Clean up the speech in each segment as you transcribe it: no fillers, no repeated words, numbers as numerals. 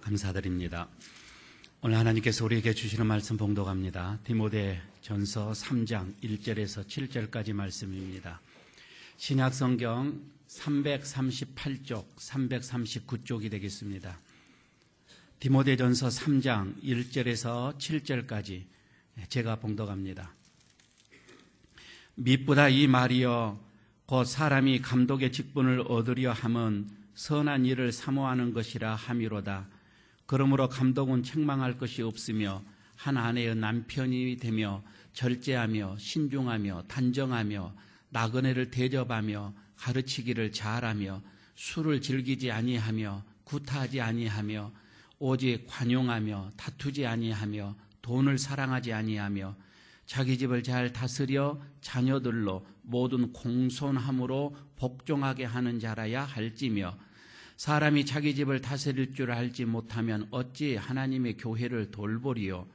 감사드립니다. 오늘 하나님께서 우리에게 주시는 말씀 봉독합니다. 디모데전서 3장 1절에서 7절까지 말씀입니다. 신약성경 338쪽, 339쪽이 되겠습니다. 디모데전서 3장 1절에서 7절까지 제가 봉독합니다. mit보다 이 말이여 곧 사람이 감독의 직분을 얻으려 함은 선한 일을 사모하는 것이라 함이로다. 그러므로 감독은 책망할 것이 없으며 한 아내의 남편이 되며 절제하며 신중하며 단정하며 나그네를 대접하며 가르치기를 잘하며 술을 즐기지 아니하며 구타하지 아니하며 오직 관용하며 다투지 아니하며 돈을 사랑하지 아니하며 자기 집을 잘 다스려 자녀들로 모든 공손함으로 복종하게 하는 자라야 할지며 사람이 자기 집을 다스릴 줄 알지 못하면 어찌 하나님의 교회를 돌보리요.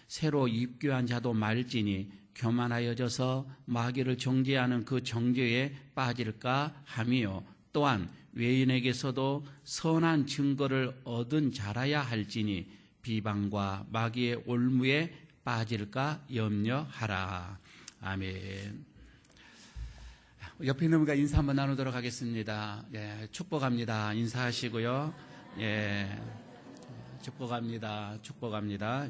새로 입교한 자도 말지니 교만하여져서 마귀를 정죄하는 그 정죄에 빠질까 하며 또한 외인에게서도 선한 증거를 얻은 자라야 할지니 비방과 마귀의 올무에 빠질까 염려하라. 아멘. 옆에 있는 분과 인사 한번 나누도록 하겠습니다. 예, 축복합니다. 인사하시고요. 예, 축복합니다. 축복합니다.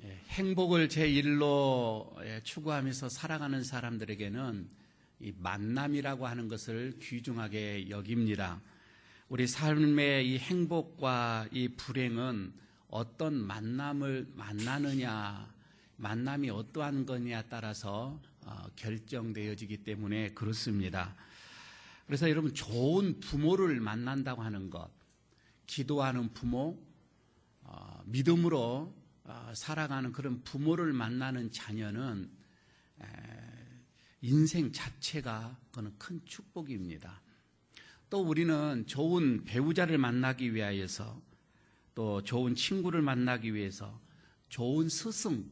예, 행복을 제1로 추구하면서 살아가는 사람들에게는 이 만남이라고 하는 것을 귀중하게 여깁니다. 우리 삶의 이 행복과 이 불행은 어떤 만남을 만나느냐, 만남이 어떠한 거냐에 따라서 결정되어지기 때문에 그렇습니다. 그래서 여러분, 좋은 부모를 만난다고 하는 것, 기도하는 부모, 믿음으로 살아가는 그런 부모를 만나는 자녀는 인생 자체가 그건 큰 축복입니다. 또 우리는 좋은 배우자를 만나기 위하여서, 또 좋은 친구를 만나기 위해서, 좋은 스승,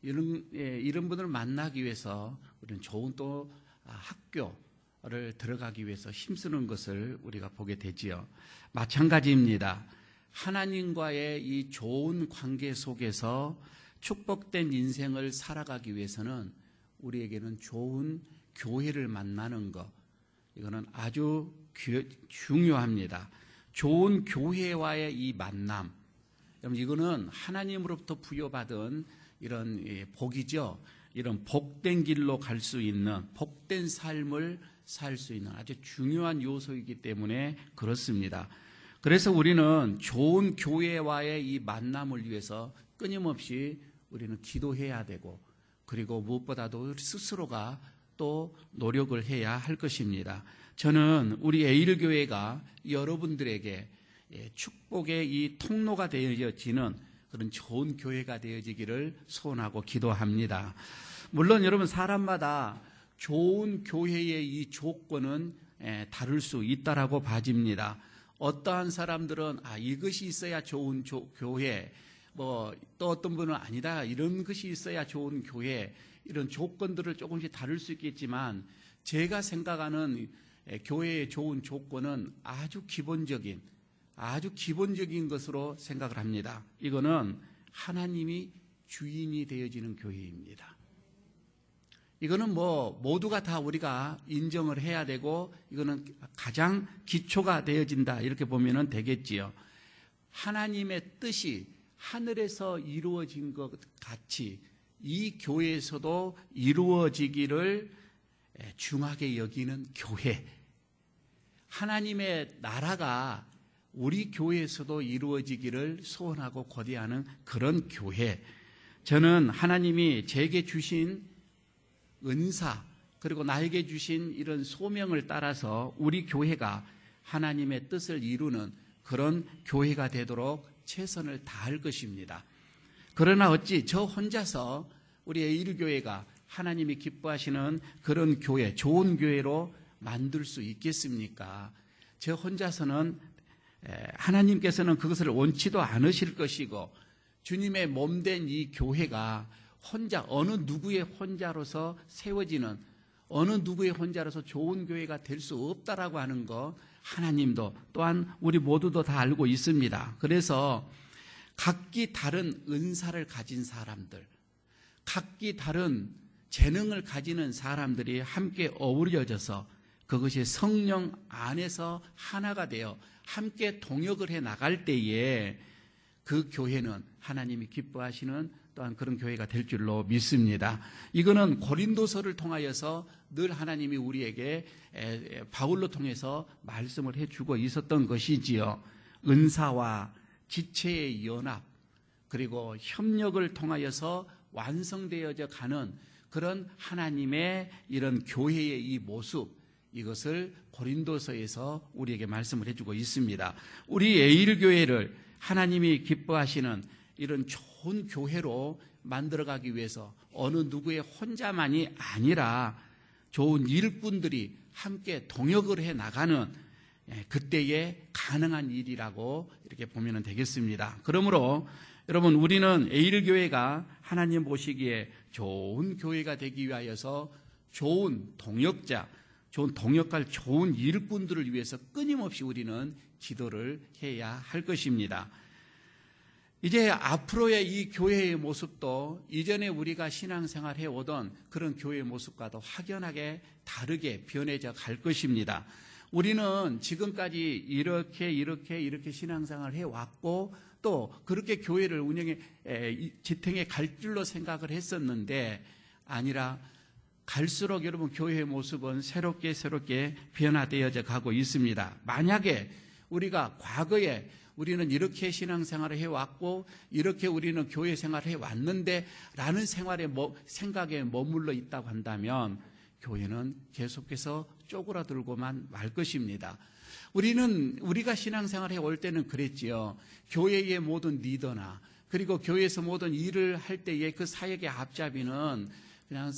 이런 분을 만나기 위해서 우리는 좋은 또 학교를 들어가기 위해서 힘쓰는 것을 우리가 보게 되지요. 마찬가지입니다. 하나님과의 이 좋은 관계 속에서 축복된 인생을 살아가기 위해서는 우리에게는 좋은 교회를 만나는 것, 이거는 아주 중요합니다. 좋은 교회와의 이 만남, 여러분, 이거는 하나님으로부터 부여받은 이런 복이죠. 이런 복된 길로 갈 수 있는, 복된 삶을 살 수 있는 아주 중요한 요소이기 때문에 그렇습니다. 그래서 우리는 좋은 교회와의 이 만남을 위해서 끊임없이 우리는 기도해야 되고, 그리고 무엇보다도 우리 스스로가 또 노력을 해야 할 것입니다. 저는 우리 에일교회가 여러분들에게 축복의 이 통로가 되어지는 그런 좋은 교회가 되어지기를 소원하고 기도합니다. 물론 여러분, 사람마다 좋은 교회의 이 조건은 다를 수 있다라고 봐집니다. 어떠한 사람들은 이것이 있어야 좋은 교회, 또 어떤 분은 아니다, 이런 것이 있어야 좋은 교회, 이런 조건들을 조금씩 다를 수 있겠지만, 제가 생각하는 교회의 좋은 조건은 아주 기본적인 것으로 생각을 합니다. 이거는 하나님이 주인이 되어지는 교회입니다. 이거는 모두가 다 우리가 인정을 해야 되고, 이거는 가장 기초가 되어진다, 이렇게 보면 되겠지요. 하나님의 뜻이 하늘에서 이루어진 것 같이 이 교회에서도 이루어지기를 중하게 여기는 교회, 하나님의 나라가 우리 교회에서도 이루어지기를 소원하고 고대하는 그런 교회, 저는 하나님이 제게 주신 은사, 그리고 나에게 주신 이런 소명을 따라서 우리 교회가 하나님의 뜻을 이루는 그런 교회가 되도록 최선을 다할 것입니다. 그러나 어찌 저 혼자서 우리 에일교회가 하나님이 기뻐하시는 그런 교회, 좋은 교회로 만들 수 있겠습니까? 저 혼자서는 하나님께서는 그것을 원치도 않으실 것이고, 주님의 몸된 이 교회가 혼자, 어느 누구의 혼자로서 세워지는, 어느 누구의 혼자라서 좋은 교회가 될 수 없다라고 하는 거 하나님도 또한 우리 모두도 다 알고 있습니다. 그래서 각기 다른 은사를 가진 사람들, 각기 다른 재능을 가지는 사람들이 함께 어우러져서 그것이 성령 안에서 하나가 되어 함께 동역을 해 나갈 때에 그 교회는 하나님이 기뻐하시는 또한 그런 교회가 될 줄로 믿습니다. 이거는 고린도서를 통하여서 늘 하나님이 우리에게 바울로 통해서 말씀을 해주고 있었던 것이지요. 은사와 지체의 연합 그리고 협력을 통하여서 완성되어져 가는 그런 하나님의 이런 교회의 이 모습, 이것을 고린도서에서 우리에게 말씀을 해주고 있습니다. 우리 에일교회를 하나님이 기뻐하시는 이런 좋은 교회로 만들어가기 위해서 어느 누구의 혼자만이 아니라 좋은 일꾼들이 함께 동역을 해 나가는 그때에 가능한 일이라고 이렇게 보면 되겠습니다. 그러므로 여러분, 우리는 에일교회가 하나님 보시기에 좋은 교회가 되기 위하여서 좋은 동역자, 좋은 동역할 좋은 일꾼들을 위해서 끊임없이 우리는 기도를 해야 할 것입니다. 이제 앞으로의 이 교회의 모습도 이전에 우리가 신앙생활 해오던 그런 교회의 모습과도 확연하게 다르게 변해져 갈 것입니다. 우리는 지금까지 이렇게 신앙생활을 해왔고 또 그렇게 교회를 운영해 지탱해 갈 줄로 생각을 했었는데 아니라 갈수록 여러분 교회의 모습은 새롭게 변화되어져 가고 있습니다. 만약에 우리가 과거에 우리는 이렇게 신앙생활을 해왔고 이렇게 우리는 교회 생활을 해왔는데 라는 생각에 머물러 있다고 한다면 교회는 계속해서 쪼그라들고만 말 것입니다. 우리가 신앙생활을 해올 때는 그랬지요. 교회의 모든 리더나 그리고 교회에서 모든 일을 할 때의 그 사역의 앞잡이는 그냥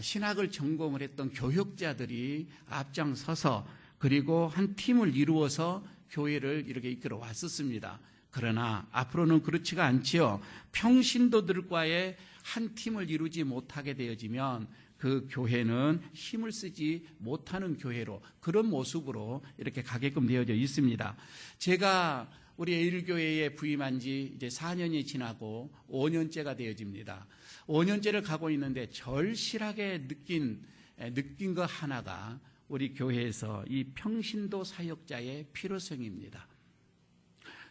신학을 전공을 했던 교역자들이 앞장서서 그리고 한 팀을 이루어서 교회를 이렇게 이끌어 왔었습니다. 그러나 앞으로는 그렇지가 않지요. 평신도들과의 한 팀을 이루지 못하게 되어지면 그 교회는 힘을 쓰지 못하는 교회로 그런 모습으로 이렇게 가게끔 되어져 있습니다. 제가 우리 에일교회에 부임한 지 이제 4년이 지나고 5년째가 되어집니다. 5년째를 가고 있는데 절실하게 느낀 것 하나가 우리 교회에서 이 평신도 사역자의 필요성입니다.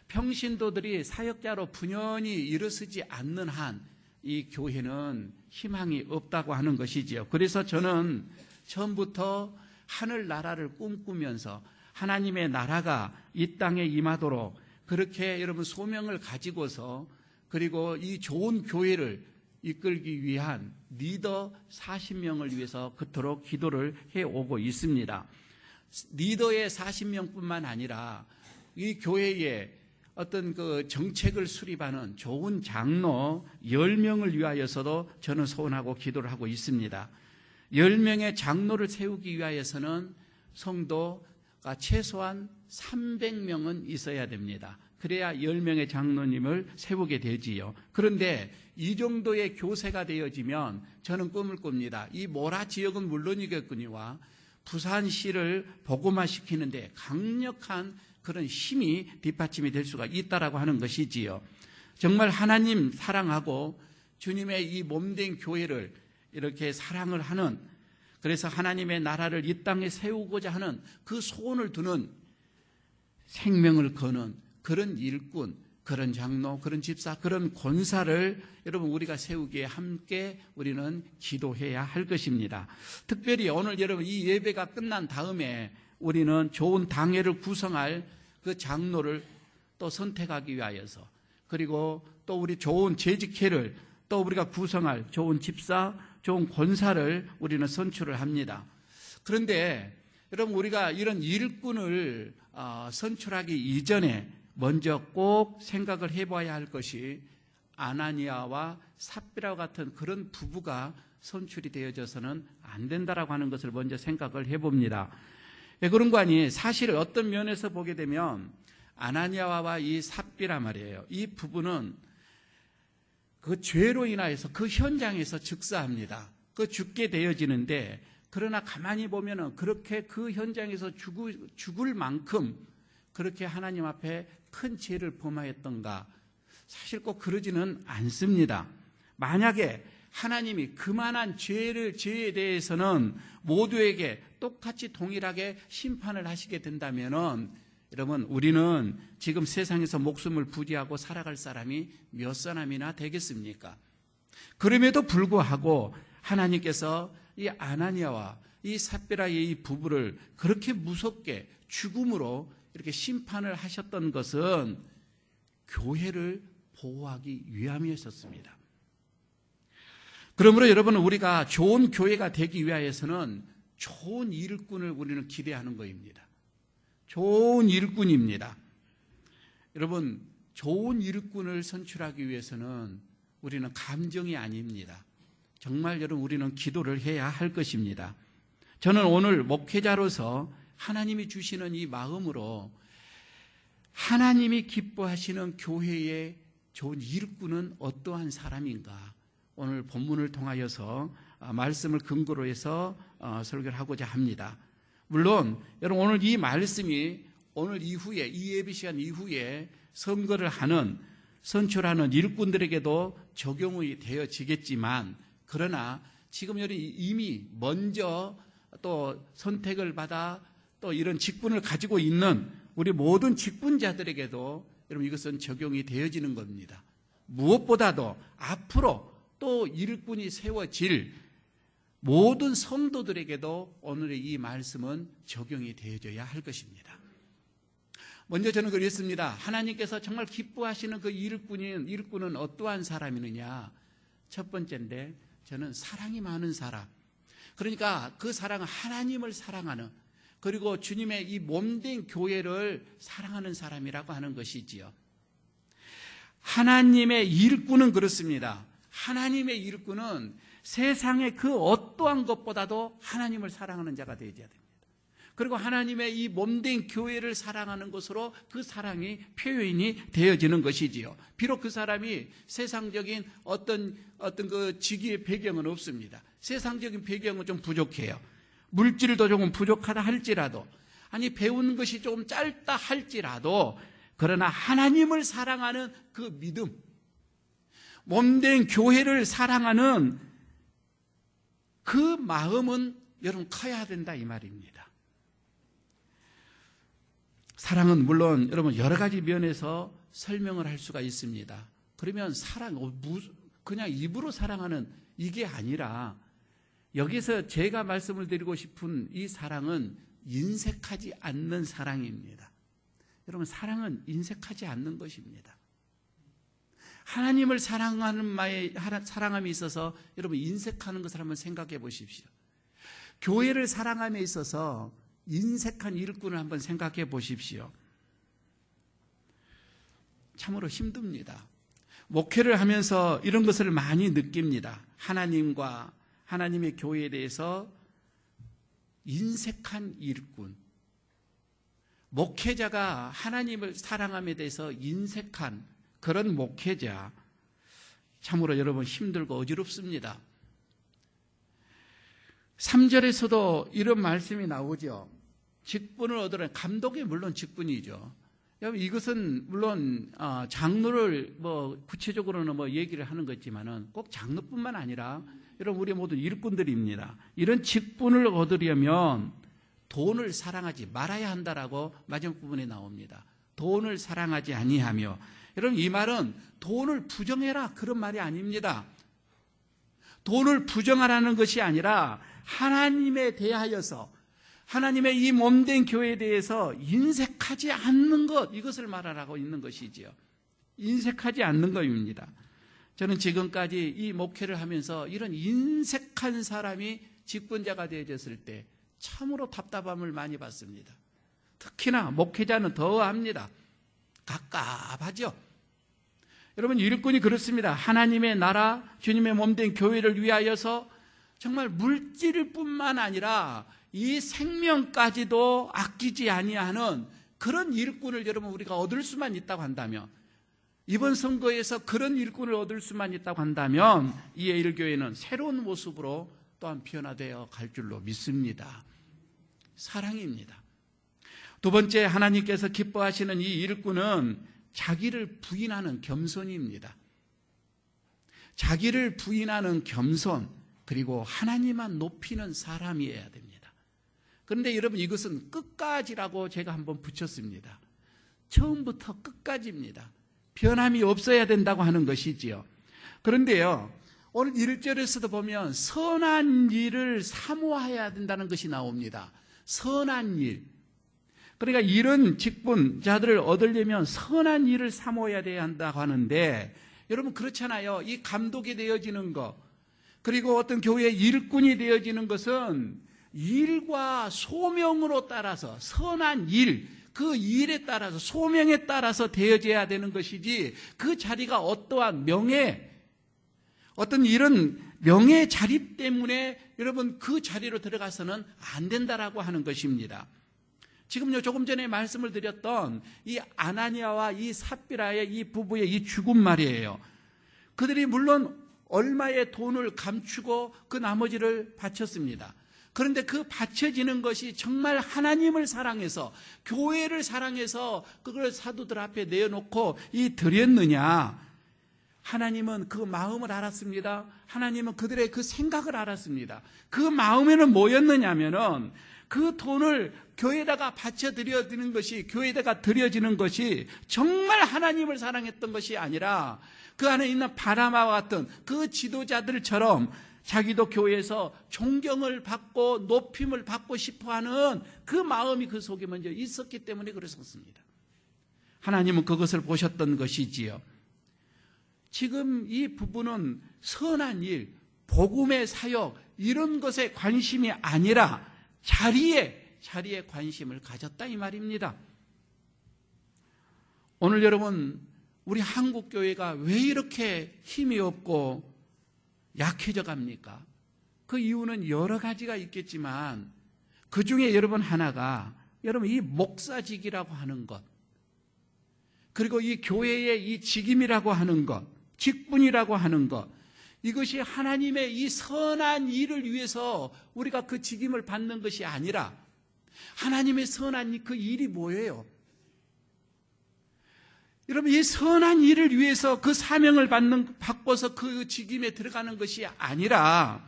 평신도들이 사역자로 분연히 일어서지 않는 한 이 교회는 희망이 없다고 하는 것이지요. 그래서 저는 처음부터 하늘나라를 꿈꾸면서 하나님의 나라가 이 땅에 임하도록 그렇게 여러분 소명을 가지고서 그리고 이 좋은 교회를 이끌기 위한 리더 40명을 위해서 그토록 기도를 해오고 있습니다. 리더의 40명뿐만 아니라 이 교회에 어떤 그 정책을 수립하는 좋은 장로 10명을 위하여서도 저는 소원하고 기도를 하고 있습니다. 10명의 장로를 세우기 위하여서는 성도가 최소한 300명은 있어야 됩니다. 그래야 10명의 장로님을 세우게 되지요. 그런데 이 정도의 교세가 되어지면 저는 꿈을 꿉니다. 이 모라 지역은 물론이겠거니와 부산시를 복음화시키는데 강력한 그런 힘이 뒷받침이 될 수가 있다라고 하는 것이지요. 정말 하나님 사랑하고 주님의 이 몸된 교회를 이렇게 사랑을 하는, 그래서 하나님의 나라를 이 땅에 세우고자 하는 그 소원을 두는, 생명을 거는 그런 일꾼, 그런 장로, 그런 집사, 그런 권사를 여러분 우리가 세우기에 함께 우리는 기도해야 할 것입니다. 특별히 오늘 여러분 이 예배가 끝난 다음에 우리는 좋은 당회를 구성할 그 장로를 또 선택하기 위하여서, 그리고 또 우리 좋은 재직회를 또 우리가 구성할 좋은 집사, 좋은 권사를 우리는 선출을 합니다. 그런데 여러분 우리가 이런 일꾼을 선출하기 이전에 먼저 꼭 생각을 해봐야 할 것이 아나니아와 삽비라와 같은 그런 부부가 선출이 되어져서는 안 된다라고 하는 것을 먼저 생각을 해봅니다. 왜 그런 거 아니에요? 사실 어떤 면에서 보게 되면 아나니아와 이 삽비라 말이에요. 이 부부는 그 죄로 인하여서 그 현장에서 즉사합니다. 그 죽게 되어지는데 그러나 가만히 보면은 그렇게 그 현장에서 죽을 만큼 그렇게 하나님 앞에 큰 죄를 범하였던가? 사실 꼭 그러지는 않습니다. 만약에 하나님이 그만한 죄에 대해서는 모두에게 똑같이 동일하게 심판을 하시게 된다면은 여러분, 우리는 지금 세상에서 목숨을 부지하고 살아갈 사람이 몇 사람이나 되겠습니까? 그럼에도 불구하고 하나님께서 이 아나니아와 이 삽비라의 이 부부를 그렇게 무섭게 죽음으로 이렇게 심판을 하셨던 것은 교회를 보호하기 위함이었습니다. 그러므로 여러분, 우리가 좋은 교회가 되기 위하여서는 좋은 일꾼을 우리는 기대하는 것입니다. 좋은 일꾼입니다. 여러분, 좋은 일꾼을 선출하기 위해서는 우리는 감정이 아닙니다. 정말 여러분, 우리는 기도를 해야 할 것입니다. 저는 오늘 목회자로서 하나님이 주시는 이 마음으로 하나님이 기뻐하시는 교회의 좋은 일꾼은 어떠한 사람인가? 오늘 본문을 통하여서 말씀을 근거로 해서 설교를 하고자 합니다. 물론 여러분, 오늘 이 말씀이 오늘 이후에 이 예배 시간 이후에 선거를 하는 선출하는 일꾼들에게도 적용이 되어지겠지만, 그러나 지금 이미 먼저 또 선택을 받아 또 이런 직분을 가지고 있는 우리 모든 직분자들에게도 여러분 이것은 적용이 되어지는 겁니다. 무엇보다도 앞으로 또 일꾼이 세워질 모든 성도들에게도 오늘의 이 말씀은 적용이 되어져야 할 것입니다. 먼저 저는 그랬습니다. 하나님께서 정말 기뻐하시는 그 일꾼은 어떠한 사람이느냐? 첫 번째인데, 저는 사랑이 많은 사람. 그러니까 그 사랑은 하나님을 사랑하는, 그리고 주님의 이 몸된 교회를 사랑하는 사람이라고 하는 것이지요. 하나님의 일꾼은 그렇습니다. 하나님의 일꾼은 세상의 그 어떠한 것보다도 하나님을 사랑하는 자가 되어야 됩니다. 그리고 하나님의 이 몸된 교회를 사랑하는 것으로 그 사랑이 표현이 되어지는 것이지요. 비록 그 사람이 세상적인 어떤 그 직위의 배경은 없습니다. 세상적인 배경은 좀 부족해요. 물질도 조금 부족하다 할지라도, 아니 배운 것이 조금 짧다 할지라도, 그러나 하나님을 사랑하는 그 믿음, 몸된 교회를 사랑하는 그 마음은 여러분 커야 된다 이 말입니다. 사랑은 물론 여러분 여러 가지 면에서 설명을 할 수가 있습니다. 그러면 그냥 입으로 사랑하는 이게 아니라, 여기서 제가 말씀을 드리고 싶은 이 사랑은 인색하지 않는 사랑입니다. 여러분, 사랑은 인색하지 않는 것입니다. 하나님을 사랑함에 있어서 여러분 인색하는 것을 한번 생각해 보십시오. 교회를 사랑함에 있어서 인색한 일꾼을 한번 생각해 보십시오. 참으로 힘듭니다. 목회를 하면서 이런 것을 많이 느낍니다. 하나님과 하나님의 교회에 대해서 인색한 일꾼, 목회자가 하나님을 사랑함에 대해서 인색한 그런 목회자, 참으로 여러분 힘들고 어지럽습니다. 3절에서도 이런 말씀이 나오죠. 직분을 얻으라. 감독이 물론 직분이죠. 여러분, 이것은 물론 장로를 구체적으로는 얘기를 하는 거지만은 꼭 장로뿐만 아니라 여러분 우리 모든 일꾼들입니다. 이런 직분을 얻으려면 돈을 사랑하지 말아야 한다라고 마지막 부분에 나옵니다. 돈을 사랑하지 아니하며. 여러분, 이 말은 돈을 부정해라 그런 말이 아닙니다. 돈을 부정하라는 것이 아니라 하나님에 대하여서, 하나님의 이 몸된 교회에 대해서 인색하지 않는 것, 이것을 말하라고 있는 것이지요. 인색하지 않는 것입니다. 저는 지금까지 이 목회를 하면서 이런 인색한 사람이 직분자가 되어졌을 때 참으로 답답함을 많이 받습니다. 특히나 목회자는 더합니다. 갑갑하죠. 여러분, 일꾼이 그렇습니다. 하나님의 나라, 주님의 몸된 교회를 위하여서 정말 물질뿐만 아니라 이 생명까지도 아끼지 아니하는 그런 일꾼을 여러분 우리가 얻을 수만 있다고 한다면, 이번 선거에서 그런 일꾼을 얻을 수만 있다고 한다면 이 예일교회는 새로운 모습으로 또한 변화되어 갈 줄로 믿습니다. 사랑입니다. 두 번째, 하나님께서 기뻐하시는 이 일꾼은 자기를 부인하는 겸손입니다. 자기를 부인하는 겸손, 그리고 하나님만 높이는 사람이어야 됩니다. 그런데 여러분, 이것은 끝까지라고 제가 한번 붙였습니다. 처음부터 끝까지입니다. 변함이 없어야 된다고 하는 것이지요. 그런데요, 오늘 1절에서도 보면 선한 일을 사모해야 된다는 것이 나옵니다. 선한 일. 그러니까 이런 직분자들을 얻으려면 선한 일을 사모해야 한다고 하는데, 여러분 그렇잖아요. 이 감독이 되어지는 것, 그리고 어떤 교회의 일꾼이 되어지는 것은 일과 소명으로 따라서, 선한 일, 그 일에 따라서, 소명에 따라서 되어져야 되는 것이지, 그 자리가 어떠한 명예, 어떤 이런 명예 자리 때문에 여러분 그 자리로 들어가서는 안 된다라고 하는 것입니다. 지금요, 조금 전에 말씀을 드렸던 이 아나니아와 이 삽비라의 이 부부의 이 죽음 말이에요. 그들이 물론 얼마의 돈을 감추고 그 나머지를 바쳤습니다. 그런데 그 바쳐지는 것이 정말 하나님을 사랑해서, 교회를 사랑해서 그걸 사도들 앞에 내어놓고 이 드렸느냐? 하나님은 그 마음을 알았습니다. 하나님은 그들의 그 생각을 알았습니다. 그 마음에는 뭐였느냐면은, 그 돈을 교회에다가 바쳐드려지는 것이, 교회에다가 드려지는 것이 정말 하나님을 사랑했던 것이 아니라 그 안에 있는 바나바와 같은 그 지도자들처럼 자기도 교회에서 존경을 받고 높임을 받고 싶어하는 그 마음이 그 속에 먼저 있었기 때문에 그랬었습니다. 하나님은 그것을 보셨던 것이지요. 지금 이 부부는 선한 일, 복음의 사역, 이런 것에 관심이 아니라 자리에 관심을 가졌다 이 말입니다. 오늘 여러분, 우리 한국교회가 왜 이렇게 힘이 없고 약해져 갑니까? 그 이유는 여러 가지가 있겠지만 그 중에 여러분 하나가, 여러분 이 목사직이라고 하는 것, 그리고 이 교회의 이 직임이라고 하는 것, 직분이라고 하는 것, 이것이 하나님의 이 선한 일을 위해서 우리가 그 직임을 받는 것이 아니라, 하나님의 선한 그 일이 뭐예요? 여러분, 이 선한 일을 위해서 그 사명을 받고서 그 직임에 들어가는 것이 아니라,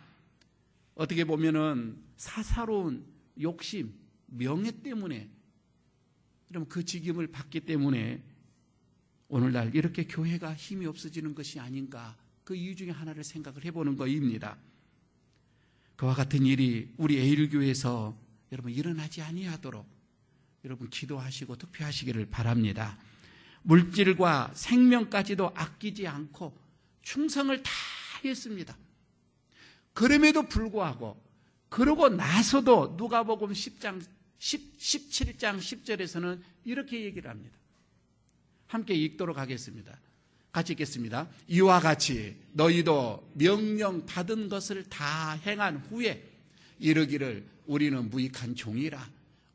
어떻게 보면은 사사로운 욕심, 명예 때문에, 여러분 그 직임을 받기 때문에 오늘날 이렇게 교회가 힘이 없어지는 것이 아닌가, 그 이유 중에 하나를 생각을 해보는 것입니다. 그와 같은 일이 우리 에일교회에서 여러분 일어나지 아니하도록 여러분 기도하시고 투표하시기를 바랍니다. 물질과 생명까지도 아끼지 않고 충성을 다 했습니다. 그럼에도 불구하고, 그러고 나서도 누가복음 17장 10절에서는 이렇게 얘기를 합니다. 함께 읽도록 하겠습니다. 같이 읽겠습니다. 이와 같이 너희도 명령 받은 것을 다 행한 후에 이르기를 우리는 무익한 종이라,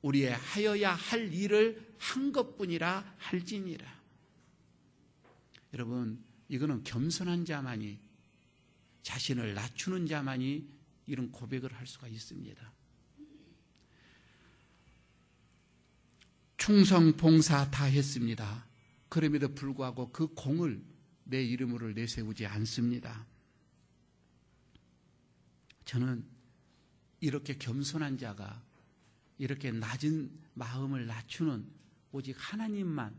우리의 하여야 할 일을 한 것뿐이라 할지니라. 여러분, 이거는 겸손한 자만이, 자신을 낮추는 자만이 이런 고백을 할 수가 있습니다. 충성 봉사 다 했습니다. 그럼에도 불구하고 그 공을 내 이름으로 내세우지 않습니다. 저는 이렇게 겸손한 자가, 이렇게 낮은 마음을 낮추는, 오직 하나님만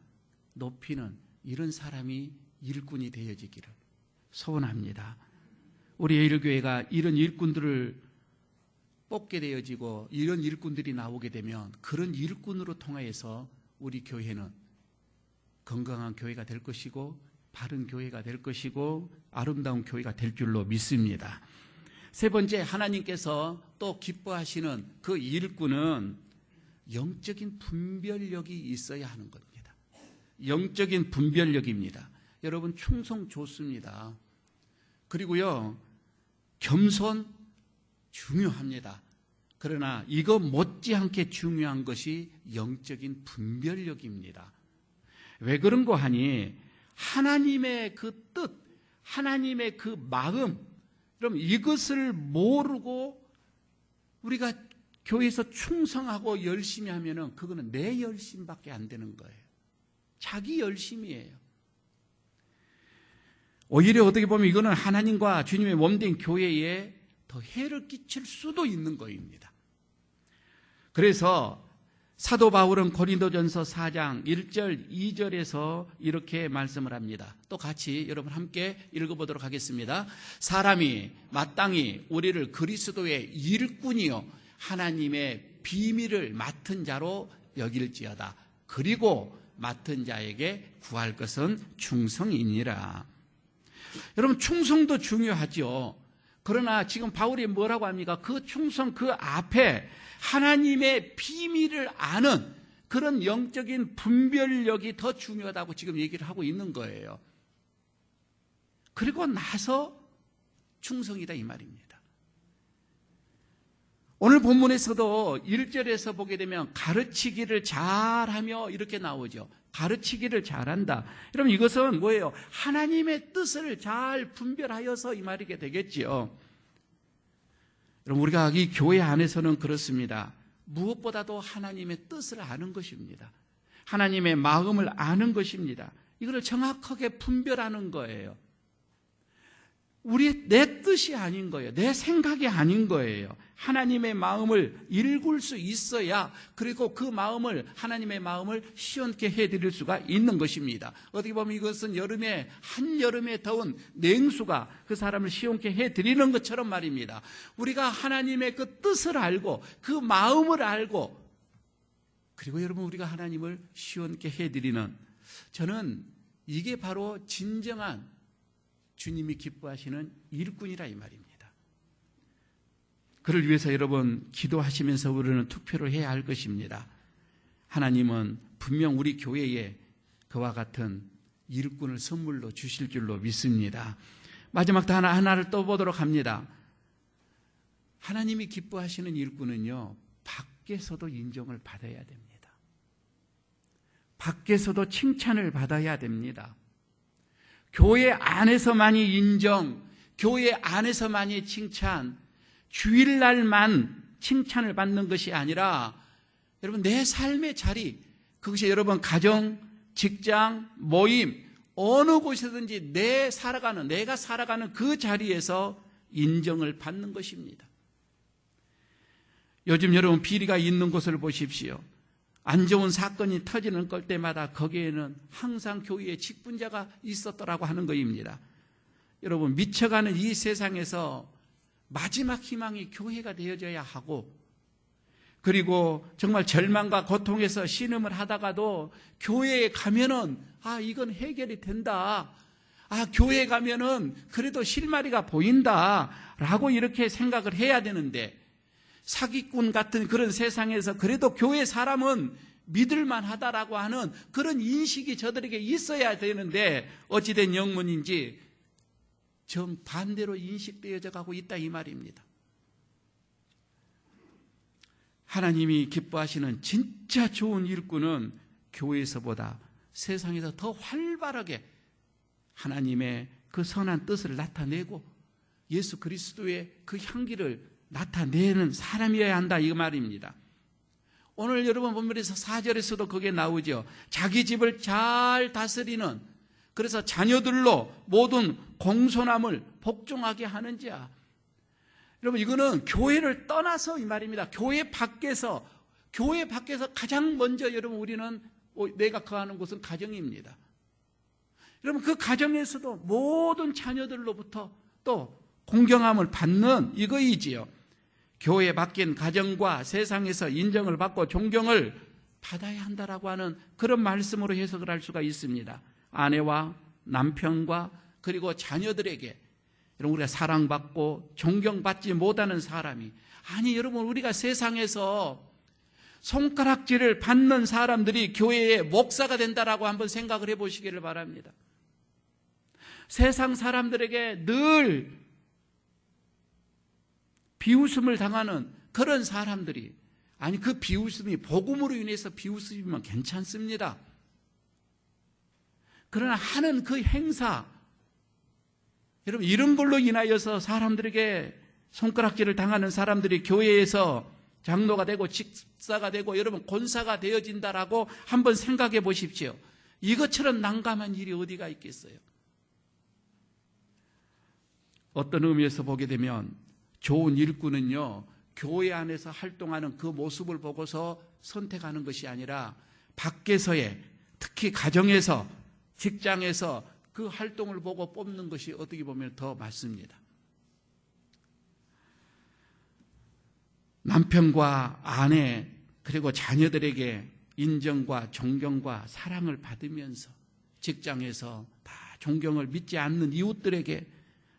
높이는 이런 사람이 일꾼이 되어지기를 소원합니다. 우리 에일교회가 이런 일꾼들을 뽑게 되어지고 이런 일꾼들이 나오게 되면 그런 일꾼으로 통하여서 우리 교회는 건강한 교회가 될 것이고 바른 교회가 될 것이고 아름다운 교회가 될 줄로 믿습니다. 세 번째, 하나님께서 또 기뻐하시는 그 일꾼은 영적인 분별력이 있어야 하는 겁니다. 영적인 분별력입니다. 여러분, 충성 좋습니다. 그리고요, 겸손 중요합니다. 그러나 이거 못지않게 중요한 것이 영적인 분별력입니다. 왜 그런고 하니, 하나님의 그 뜻, 하나님의 그 마음, 그럼 이것을 모르고 우리가 교회에서 충성하고 열심히 하면은 그거는 내 열심밖에 안 되는 거예요. 자기 열심이에요. 오히려 어떻게 보면 이거는 하나님과 주님의 몸된 교회에 더 해를 끼칠 수도 있는 거입니다. 그래서 사도 바울은 고린도전서 4장 1절 2절에서 이렇게 말씀을 합니다. 또 같이 여러분 함께 읽어보도록 하겠습니다. 사람이 마땅히 우리를 그리스도의 일꾼이요 하나님의 비밀을 맡은 자로 여길지어다. 그리고 맡은 자에게 구할 것은 충성이니라. 여러분, 충성도 중요하죠. 그러나 지금 바울이 뭐라고 합니까? 그 충성 그 앞에 하나님의 비밀을 아는 그런 영적인 분별력이 더 중요하다고 지금 얘기를 하고 있는 거예요. 그리고 나서 충성이다 이 말입니다. 오늘 본문에서도 1절에서 보게 되면 가르치기를 잘하며 이렇게 나오죠. 가르치기를 잘한다. 여러분, 이것은 뭐예요? 하나님의 뜻을 잘 분별하여서 이 말이게 되겠지요. 여러분, 우리가 이 교회 안에서는 그렇습니다. 무엇보다도 하나님의 뜻을 아는 것입니다. 하나님의 마음을 아는 것입니다. 이걸 정확하게 분별하는 거예요. 내 뜻이 아닌 거예요. 내 생각이 아닌 거예요. 하나님의 마음을 읽을 수 있어야, 그리고 그 마음을, 하나님의 마음을 시원케 해드릴 수가 있는 것입니다. 어떻게 보면 이것은 한여름에 더운 냉수가 그 사람을 시원케 해드리는 것처럼 말입니다. 우리가 하나님의 그 뜻을 알고, 그 마음을 알고, 그리고 여러분 우리가 하나님을 시원케 해드리는, 저는 이게 바로 진정한 주님이 기뻐하시는 일꾼이라 이 말입니다. 그를 위해서 여러분 기도하시면서 우리는 투표를 해야 할 것입니다. 하나님은 분명 우리 교회에 그와 같은 일꾼을 선물로 주실 줄로 믿습니다. 마지막 또 하나를 또 보도록 합니다. 하나님이 기뻐하시는 일꾼은요, 밖에서도 인정을 받아야 됩니다. 밖에서도 칭찬을 받아야 됩니다. 교회 안에서만이 인정, 교회 안에서만이 칭찬, 주일날만 칭찬을 받는 것이 아니라 여러분 내 삶의 자리, 그것이 여러분 가정, 직장, 모임, 어느 곳이든지 내가 살아가는 그 자리에서 인정을 받는 것입니다. 요즘 여러분 비리가 있는 곳을 보십시오. 안 좋은 사건이 터지는 걸 때마다 거기에는 항상 교회에 직분자가 있었더라고 하는 것입니다. 여러분, 미쳐가는 이 세상에서 마지막 희망이 교회가 되어져야 하고, 그리고 정말 절망과 고통에서 신음을 하다가도 교회에 가면은 이건 해결이 된다. 교회에 가면은 그래도 실마리가 보인다라고 이렇게 생각을 해야 되는데, 사기꾼 같은 그런 세상에서 그래도 교회 사람은 믿을만 하다라고 하는 그런 인식이 저들에게 있어야 되는데 어찌된 영문인지 정반대로 인식되어져 가고 있다 이 말입니다. 하나님이 기뻐하시는 진짜 좋은 일꾼은 교회에서보다 세상에서 더 활발하게 하나님의 그 선한 뜻을 나타내고 예수 그리스도의 그 향기를 나타내는 사람이어야 한다 이 말입니다. 오늘 여러분 본문에서 4절에서도 그게 나오죠. 자기 집을 잘 다스리는, 그래서 자녀들로 모든 공손함을 복종하게 하는 자. 여러분 이거는 교회를 떠나서 이 말입니다. 교회 밖에서 가장 먼저 여러분 우리는 내가 거하는 곳은 가정입니다. 여러분 그 가정에서도 모든 자녀들로부터 또 공경함을 받는 이거이지요. 교회 밖인 가정과 세상에서 인정을 받고 존경을 받아야 한다라고 하는 그런 말씀으로 해석을 할 수가 있습니다. 아내와 남편과 그리고 자녀들에게 여러분 우리가 사랑받고 존경받지 못하는 사람이, 여러분 우리가 세상에서 손가락질을 받는 사람들이 교회의 목사가 된다라고 한번 생각을 해보시기를 바랍니다. 세상 사람들에게 늘 비웃음을 당하는 그런 사람들이, 그 비웃음이 복음으로 인해서 비웃음이면 괜찮습니다. 그러나 하는 그 행사, 여러분, 이런 걸로 인하여서 사람들에게 손가락질을 당하는 사람들이 교회에서 장로가 되고 집사가 되고 여러분 권사가 되어진다라고 한번 생각해 보십시오. 이것처럼 난감한 일이 어디가 있겠어요? 어떤 의미에서 보게 되면 좋은 일꾼은요, 교회 안에서 활동하는 그 모습을 보고서 선택하는 것이 아니라 밖에서의, 특히 가정에서, 직장에서 그 활동을 보고 뽑는 것이 어떻게 보면 더 맞습니다. 남편과 아내 그리고 자녀들에게 인정과 존경과 사랑을 받으면서 직장에서 다 존경을 믿지 않는 이웃들에게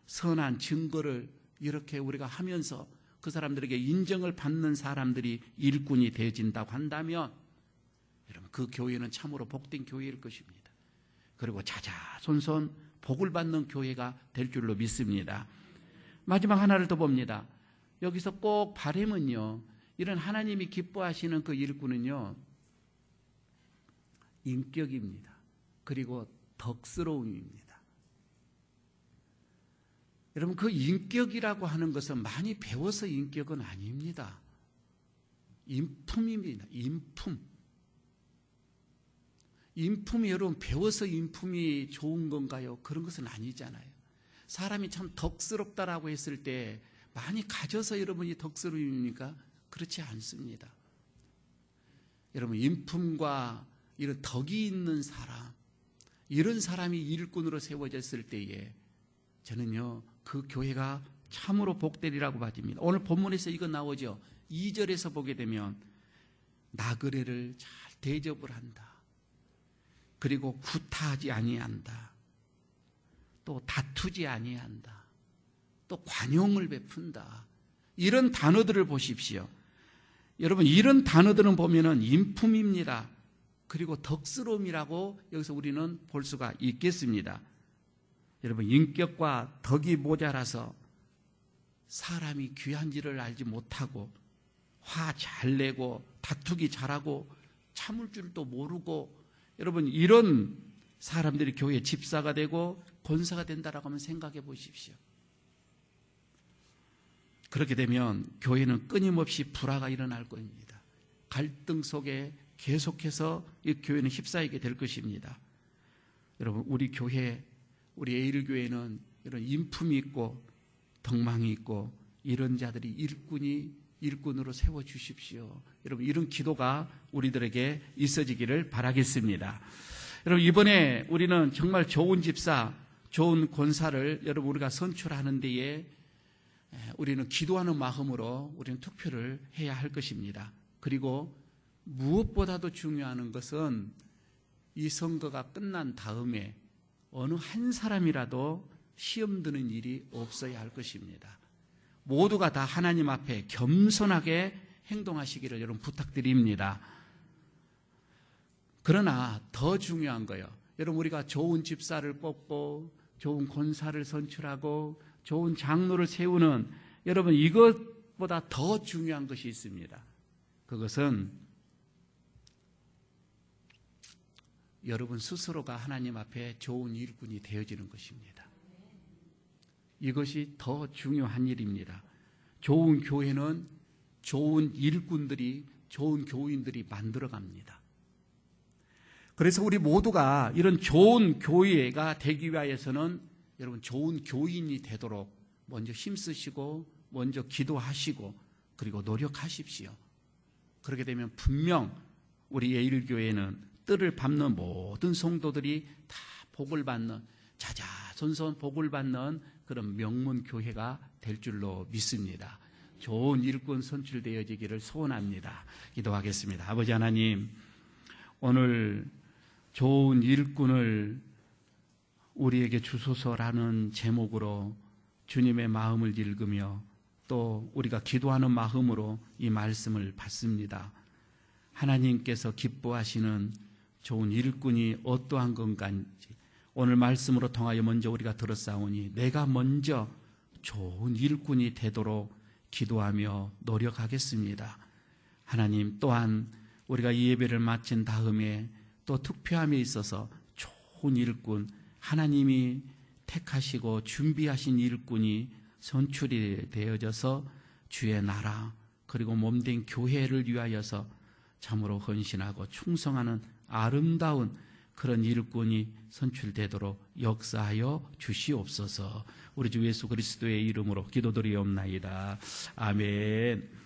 선한 증거를 이렇게 우리가 하면서 그 사람들에게 인정을 받는 사람들이 일꾼이 되어진다고 한다면 여러분, 그 교회는 참으로 복된 교회일 것입니다. 그리고 자자손손 복을 받는 교회가 될 줄로 믿습니다. 마지막 하나를 더 봅니다. 여기서 꼭 바람은요, 이런 하나님이 기뻐하시는 그 일꾼은요, 인격입니다. 그리고 덕스러움입니다. 여러분, 그 인격이라고 하는 것은 많이 배워서 인격은 아닙니다. 인품입니다. 인품이 여러분, 배워서 인품이 좋은 건가요? 그런 것은 아니잖아요. 사람이 참 덕스럽다라고 했을 때 많이 가져서 여러분이 덕스러움입니까? 그렇지 않습니다. 여러분, 인품과 이런 덕이 있는 사람, 이런 사람이 일꾼으로 세워졌을 때에 저는요, 그 교회가 참으로 복되리라고 봐집니다. 오늘 본문에서 이거 나오죠. 2절에서 보게 되면 나그네를 잘 대접을 한다. 그리고 구타하지 아니한다. 또 다투지 아니한다. 또 관용을 베푼다. 이런 단어들을 보십시오. 여러분, 이런 단어들은 보면은 인품입니다. 그리고 덕스러움이라고 여기서 우리는 볼 수가 있겠습니다. 여러분, 인격과 덕이 모자라서 사람이 귀한지를 알지 못하고 화 잘 내고 다투기 잘하고 참을 줄도 모르고 여러분, 이런 사람들이 교회 집사가 되고 권사가 된다라고 하면 생각해 보십시오. 그렇게 되면 교회는 끊임없이 불화가 일어날 겁니다. 갈등 속에 계속해서 이 교회는 휩싸이게 될 것입니다. 여러분, 우리 교회, 우리 에일교회는 이런 인품이 있고 덕망이 있고 이런 자들이 일꾼으로 세워주십시오. 여러분, 이런 기도가 우리들에게 있어지기를 바라겠습니다. 여러분, 이번에 우리는 정말 좋은 집사, 좋은 권사를 여러분 우리가 선출하는 데에 우리는 기도하는 마음으로 우리는 투표를 해야 할 것입니다. 그리고 무엇보다도 중요한 것은 이 선거가 끝난 다음에 어느 한 사람이라도 시험 드는 일이 없어야 할 것입니다. 모두가 다 하나님 앞에 겸손하게 행동하시기를 여러분 부탁드립니다. 그러나 더 중요한 거예요. 여러분, 우리가 좋은 집사를 뽑고 좋은 권사를 선출하고 좋은 장로를 세우는 여러분, 이것보다 더 중요한 것이 있습니다. 그것은 여러분 스스로가 하나님 앞에 좋은 일꾼이 되어지는 것입니다. 이것이 더 중요한 일입니다. 좋은 교회는 좋은 일꾼들이, 좋은 교인들이 만들어갑니다. 그래서 우리 모두가 이런 좋은 교회가 되기 위해서는 여러분 좋은 교인이 되도록 먼저 힘쓰시고 먼저 기도하시고 그리고 노력하십시오. 그렇게 되면 분명 우리 예일교회는 뜰을 밟는 모든 성도들이 다 복을 받는, 자자손손 복을 받는 그런 명문 교회가 될 줄로 믿습니다. 좋은 일꾼 선출되어지기를 소원합니다. 기도하겠습니다. 아버지 하나님, 오늘 좋은 일꾼을 우리에게 주소서라는 제목으로 주님의 마음을 읽으며 또 우리가 기도하는 마음으로 이 말씀을 받습니다. 하나님께서 기뻐하시는 좋은 일꾼이 어떠한 건가인지 오늘 말씀으로 통하여 먼저 우리가 들었사오니 내가 먼저 좋은 일꾼이 되도록 기도하며 노력하겠습니다. 하나님, 또한 우리가 이 예배를 마친 다음에 또 투표함에 있어서 좋은 일꾼, 하나님이 택하시고 준비하신 일꾼이 선출이 되어져서 주의 나라 그리고 몸된 교회를 위하여서 참으로 헌신하고 충성하는 아름다운 그런 일꾼이 선출되도록 역사하여 주시옵소서. 우리 주 예수 그리스도의 이름으로 기도드리옵나이다. 아멘.